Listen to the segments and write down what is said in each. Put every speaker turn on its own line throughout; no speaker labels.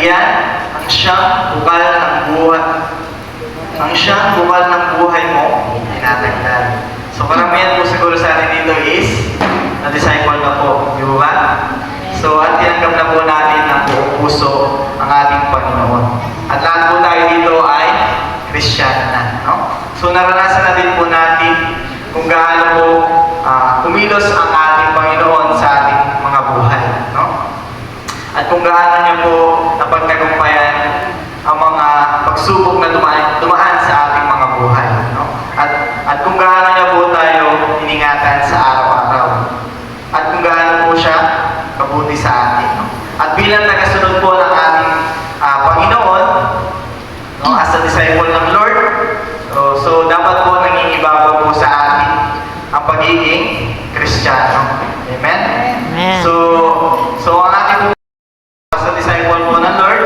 iyan ang siyang bukal ng buhay. Ang siyang bukal ng buhay mo, tinatagdan. So karamihan po siguro sa atin dito is na-disciple na po, di ba? So at tinanggap na po natin ng buong puso ang ating Panginoon. At lahat po tayo dito ay Kristiyano na, no? So naranasan na din po natin kung gaano po kumilos ang ating Panginoon sa ating mga buhay, no? At kung gaano niya po napagtagumpayan ang mga pagsubok na dumaan sa ating mga buhay, no? At kung gaano niya po tayo iningatan sa araw-araw. At kung gaano po siya kabuti sa atin, no? At bilang tagasunod po ng ating Panginoon, no, as a disciple ng Lord, so dapat po nangingibabaw po sa atin ang pagiging Kristiyano. Amen?
Amen.
So ang ating po as a disciple po ng Lord,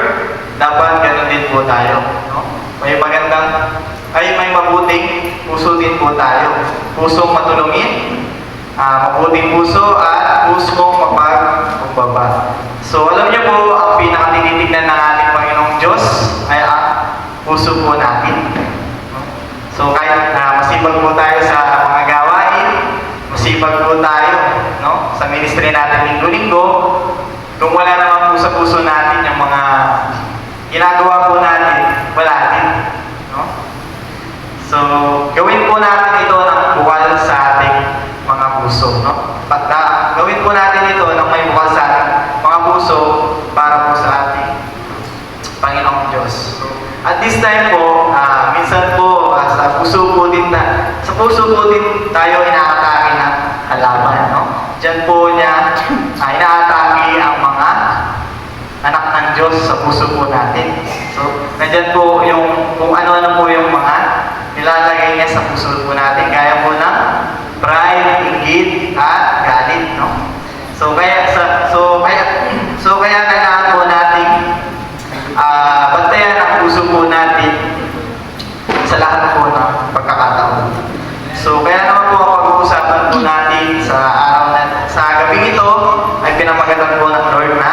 dapat ganun din po tayo, no? May mabuting puso din po tayo. Pusong matulungin, mabuting puso at pusong mapagkumbaba. So alam niyo po, ang pinakatinitignan ng ating Panginoong Diyos ay ang puso po natin. So kahit masipag po tayo sa mga gawain, masipag po tayo, no, sa ministry natin linggo-linggo, kung wala naman po sa puso natin yung mga ginagawa po natin, wala din, no? So gawin po natin ito ng bukal sa ating mga puso, no? Gawin po natin ito ng may bukal sa ating mga puso para po sa ating Panginoong Diyos. So, at this time po, minsan po sa puso po din tayo inaatake ng halaman, no? Diyan po niya inaatake ang mga anak ng Diyos sa puso po natin. So, nandyan po yung kung ano-ano po yung mga nilalagay niya sa puso po natin. Kaya po ng pride, inggit, at galit, no? So kaya kailangan po natin bantayan ang puso po natin sa lahat po ng pagkakataon. So kaya naman po ang pag-uusapan po natin sa gabi ito ay pinamagatan po ng Lord na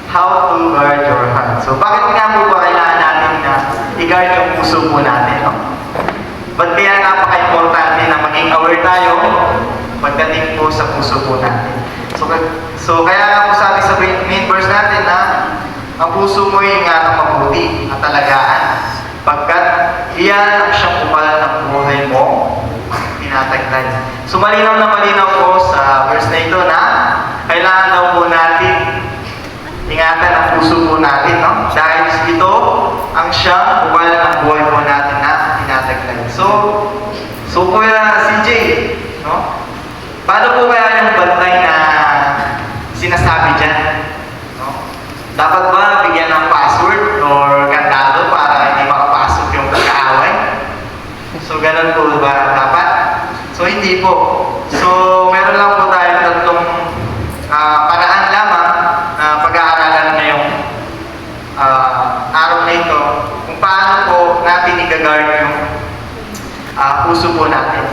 how to guard your heart. So bakit nga po ba kailangan natin na i-guard yung puso po natin, no? Ba't kaya napaka-importante na maging aware tayo pagdating po sa puso po natin. So kaya nga po sabi sa main verse natin na ang puso mo ay ingatan mabuti at alagaan pagkat iyan ang siyang bukal ng buhay mo, tinatagdan. So malinaw na malinaw po sa verse na ito na kailangan daw po natin ingatan ang puso po natin, no? Dahil ito ang siyang bukal ng buhay po natin na tinatagdan. So Kuya CJ, no? Paano po kaya yung bantay na sinasabi dyan? No? Dapat ba bigyan ng password or kandado para hindi makapasok yung pagkaaway? So ganun po ba dapat? So hindi po. So meron lang po tayo tatlong paraan lamang na pag-aaralan ngayong araw na ito kung paano po natin i-guard yung puso po natin.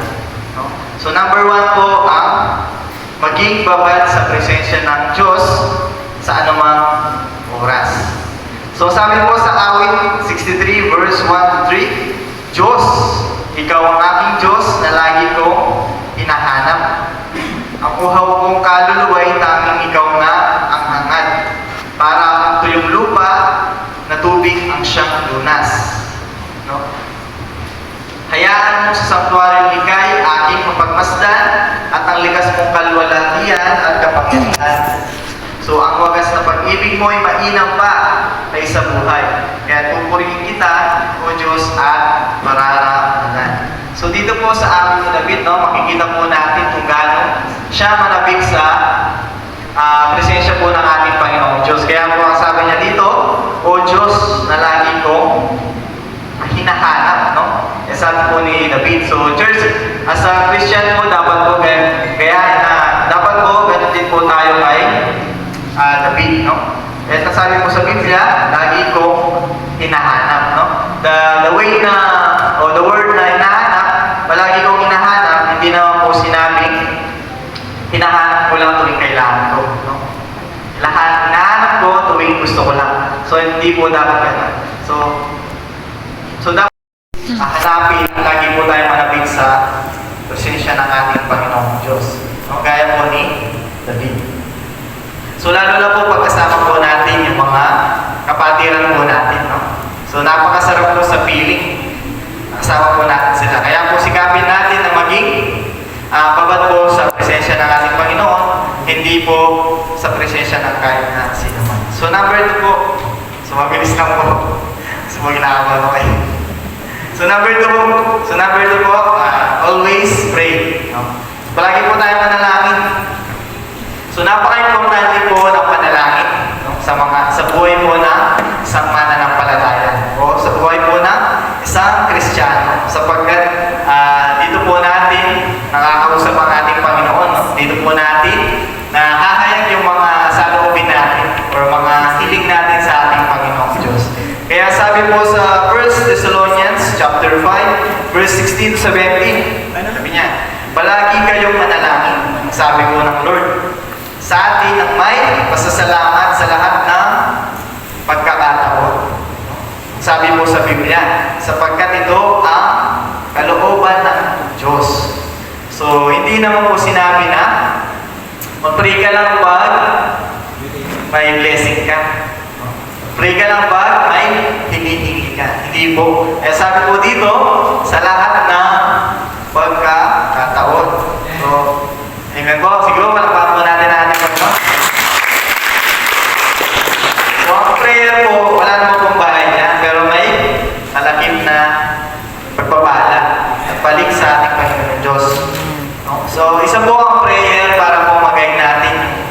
No? So number 1 po ang maging babad sa presensya ng Diyos sa anumang oras. So sabi po sa awit 63 verse 1 to 3, Diyos, ikaw ang aking Diyos na lagi kong hinahanap. Ang uhaw kong kaluluwa ay tanging ikaw na ang hangad. Para ang tuyong lupa na tubig ang siyang lunas. No? Hayaan mo sa sanktuaryong ikay aking mapagmasdan at ang likas mong kalwalhatian at kapangyarihan. So ang wagas na pag-ibig mo ay mainam pa kaysa buhay. Kaya pupurihin kita, O Diyos, at mararamdaman. So dito po sa aming David, no, makikita po natin kung gaano siya manabik sa presensya po ng ating Panginoong Diyos. Kaya po ang sabi niya dito, O Diyos na lagi kong hinahanap, no? Sabi po ni David. So, church, as a Christian po, dapat po dapat po, ganun din po tayo kay David, no? At nasabi po sa Biblia, lagi kong hinahanap, no? The way na, o the word na hinahanap, palagi kong hinahanap, hindi naman po sinabing hinahanap ko lang tuwing kailangan ko, no? Hinahanap ko tuwing gusto ko lang. So, hindi po dapat ganun. So dapat hanapin, lagi po tayo malapit sa presensya ng ating Panginoong Diyos. No? Gaya po ni David. So, lalo na po pagkasama po natin yung mga kapatiran po natin. No? So, napakasarap po sa feeling. Kasama po natin sila. Kaya po sikapin natin na maging babad po sa presensya ng ating Panginoon, hindi po sa presensya ng kahit na sino man. So, number 2 po. So, mabilis lang po. So, ginagawa ko kayo. So, number 2 po, always pray. No? Palagi po tayo manalangin. So, napaka-importante po ng panalangin, no? Sa buhay po na isang mananampalataya o sa buhay po na isang Kristiyano, sapagkat dito po natin nakakausap ang ating Panginoon. No? Dito po natin hahayag yung mga saloobin natin or mga hiling natin sa ating Panginoong Diyos. Kaya sabi po sa 1 Thessalonians chapter 5, verse 16 to 17, sabi niya, palagi kayong manalangin, sabi po ng Lord, sa atin ang may pasasalamat sa lahat ng pagkakataon. Sabi po sa Biblia, sapagkat ito ang kalooban ng Diyos. So, hindi naman po sinabi na mag-pray ka lang pag may blessing ka. Pray ka lang pag may hinihingi ka. Hindi po. Eh, sabi po dito, sa lahat ng pagkakataon. So, amen po. Siguro, palakpakan po natin ang ating Panginoon. So, ang prayer po, wala naman pong bahay niya, pero may malaking na pagpapala at balik sa ating Panginoon Diyos. No? So, isa po ang prayer para po mag-guide natin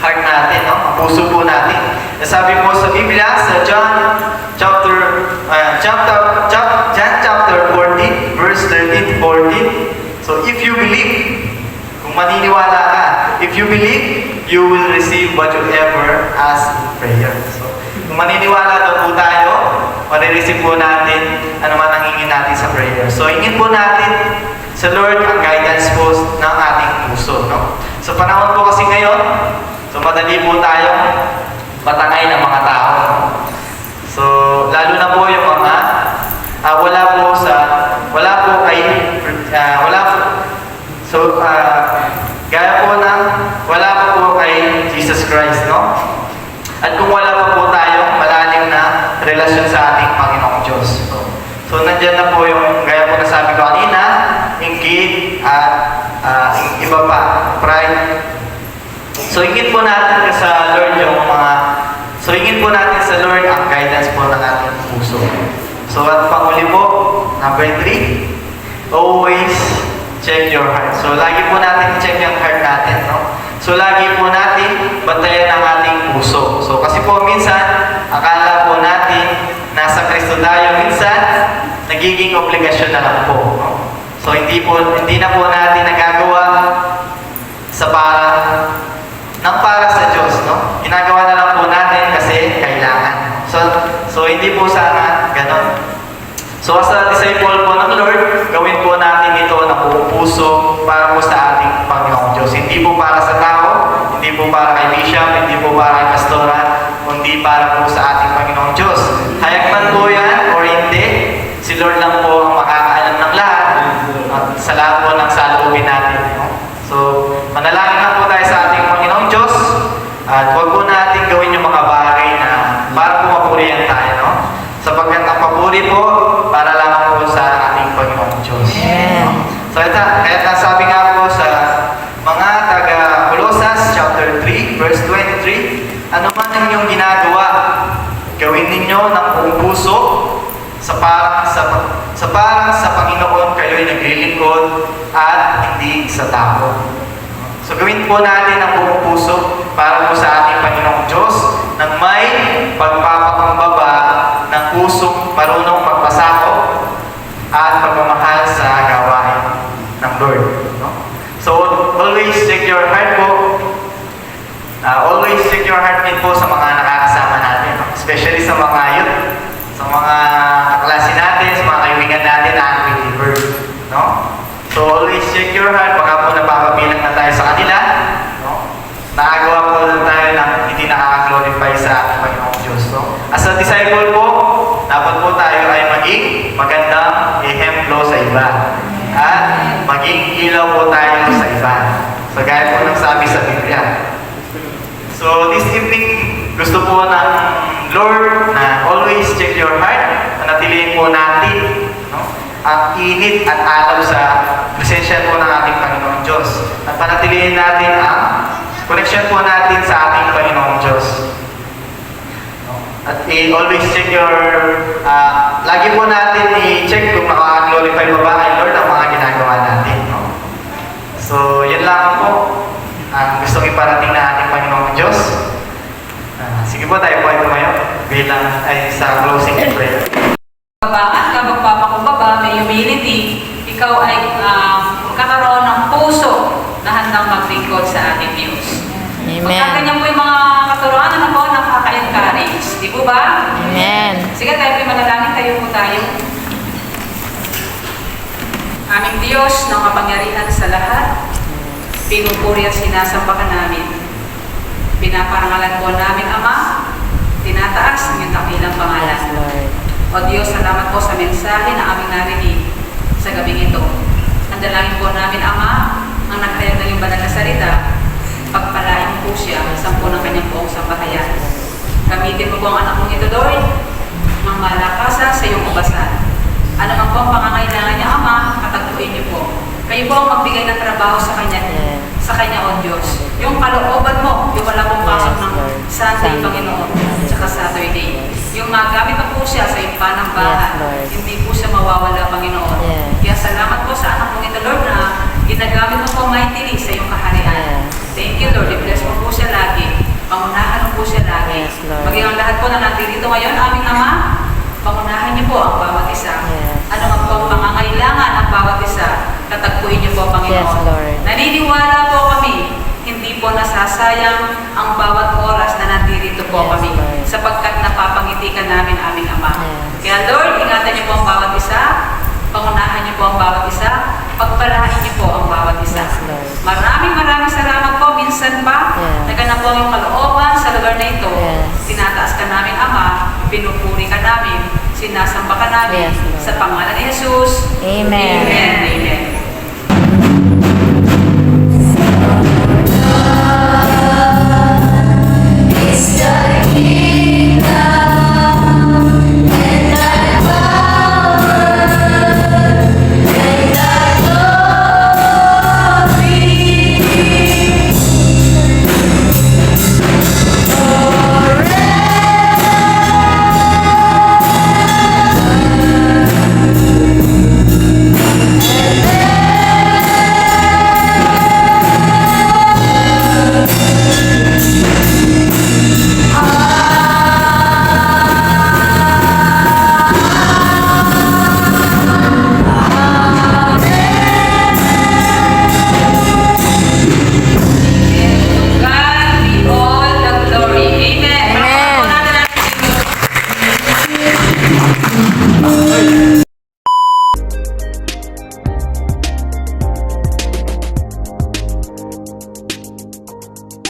heart natin, no? Ang puso po natin. Sabi po sa Biblia, sa John chapter 14, verse 13-14. So, if you believe, kung maniniwala ka, if you believe, you will receive what you ever ask in prayer. So, kung maniniwala daw po tayo, marireceive po natin ano man ang hingin natin sa prayer. So, hingin po natin sa Lord ang guidance po ng ating puso. No? Sa panahon po kasi ngayon, so madali po tayong matangay ng mga tao. No? So, lalo na po yung mga wala po gaya po ng wala po kay Jesus Christ, no? At kung wala pa po tayong malalim na relasyon sa ating Panginoong Diyos. So nandiyan na po yung, gaya po na sabi ko kanina, inggit at iba pa, pride. So hingin po natin sa Lord hingin po natin sa Lord ang guidance po ng ating puso. So at panguli po, number 3, always check your heart. So lagi po natin check yung heart natin, no? So lagi po natin bantayan ang ating puso. So kasi po minsan, akala po natin nasa Kristo tayo, minsan nagiging obligasyon na lang po, no? So hindi na po natin nagagawa sa para sa Diyos, no? Ginagawa na lang po natin kasi kailangan. So hindi po sana ganon. So as a disciple po ng Lord, gawin po natin ito na buong puso para po sa ating Panginoong Diyos. Hindi po para sa tao, hindi po para kay bishop, hindi po para kay pastora, kundi para po sa ating Panginoong Diyos. Hayag man po yan o hindi, si Lord lang po ang makakaalam ng lahat at sa lahat po ng saloobin natin. No? So, manalangin lang po tayo sa ating Panginoong Diyos at huwag po natin gawin yung mga bagay na para po mapurihan tayo. No? Sapagkat ang papuri po para lang po sa ating Panginoong Diyos. Yeah. So, kaya sabi nga po sa mga taga-Colosas chapter 3, verse 23, ano man ang inyong ginagawa, gawin ninyo ng buong puso sa parang sa Panginoon kayo'y naglilingkod at hindi sa tao. So, gawin po natin ang buong puso para po sa ating Panginoong Diyos na may pagpapakumbaba ng pusong marunong magpasakop at pagmamahal sa gawain ng Lord. No? So, always check your heart po. Always check your heart din po sa mga nakakasama natin. No? Especially sa mga youth, sa mga kaklase natin, sa mga kaibigan natin na unbeliever. No? So, always check your heart. Baka po napapabilang na tayo sa kanila. No? Nakagawa po tayo ng hindi nakaka-glorify sa ating Panginoong Diyos. No? as a disciple po, dapat po tayo ay maging magandang ehemplo sa iba. At maging ilaw po tayo sa iba. So gaya po ng sabi sa Biblia. So this evening, gusto po ng Lord na always check your heart. Manatilihin po natin, no, ang init at araw sa presensya po ng ating Panginoong Diyos. At panatilihin natin ang connection po natin sa ating Panginoong Diyos. At always check your, lagi po natin i-check kung nakaka-glorify ba ba kay Lord ang mga ginagawa natin. No? So, yan lang po ang gustong iparating na ating Panginoong Diyos. Sige po, tayo po ay tumayo bilang ay sa closing prayer.
At ka magpapakumbaba, may humility, ikaw ay magkakaroon ng puso na handang maglingkod sa ating Diyos.
Amen.
Pagkaganyan po yung mga katuruan na po nakaka-encourage. Di po ba?
Amen.
Sige, tayo po manalangin, tayo po tayo. Aming Diyos na kapangyarihan sa lahat, pinupuri at sinasamba ka namin. Pinaparangalan po namin, Ama, tinataas ang iyong dakilang pangalan.
Lord.
O Diyos, salamat po sa mensahe na aming narinig sa gabing ito. Ang dalangin po namin, Ama, ang naghayag ng iyong banal na salita, pagpalain po siya sa po ng kanyang buong sambahayan. Gamitin mo po ang anak mong ito, Lord, ng malakasan sa iyong ubasan. Ano man po ang pangangailangan niya, Ama, katagpuin niyo po. Kayo po ang magbigay ng trabaho sa kanya, O Diyos. Yung kalooban mo, yung wala pong pasok ng Sunday, Panginoon, tsaka Saturday. Yung magamit pa po siya sa iyong panambahan, hindi po siya mawawala, Panginoon. Kaya salamat po sa anak mong ito, Lord, na ginagamit mo po mightily sa iyong kaharian. Thank you, Lord. I-bless mo po siya lagi. Pangunahan mo po siya lagi. Maging ang lahat po na nandito ngayon, aming Ama, pangunahan niyo po ang bawat isa. Ano man po ang pangangailangan ng bawat isa, katagpuin niyo po, Panginoon. Naniniwala po kami, hindi po nasasayang ang bawat oras na nandito po kami, sapagkat napapangiti ka namin, aming Ama. Kaya Lord, ingatan niyo po ang bawat isa, pangunahan niyo po ang bawat isa, pagpalain niyo po ang bawat isa. Maraming salamat po, minsan pa, naganap po yung kalooban sa lugar na ito. Tinataas ka namin, Ama, pinupuri ka namin, sinasamba ka namin, sa pangalan ni Jesus.
Amen.
Amen. Amen.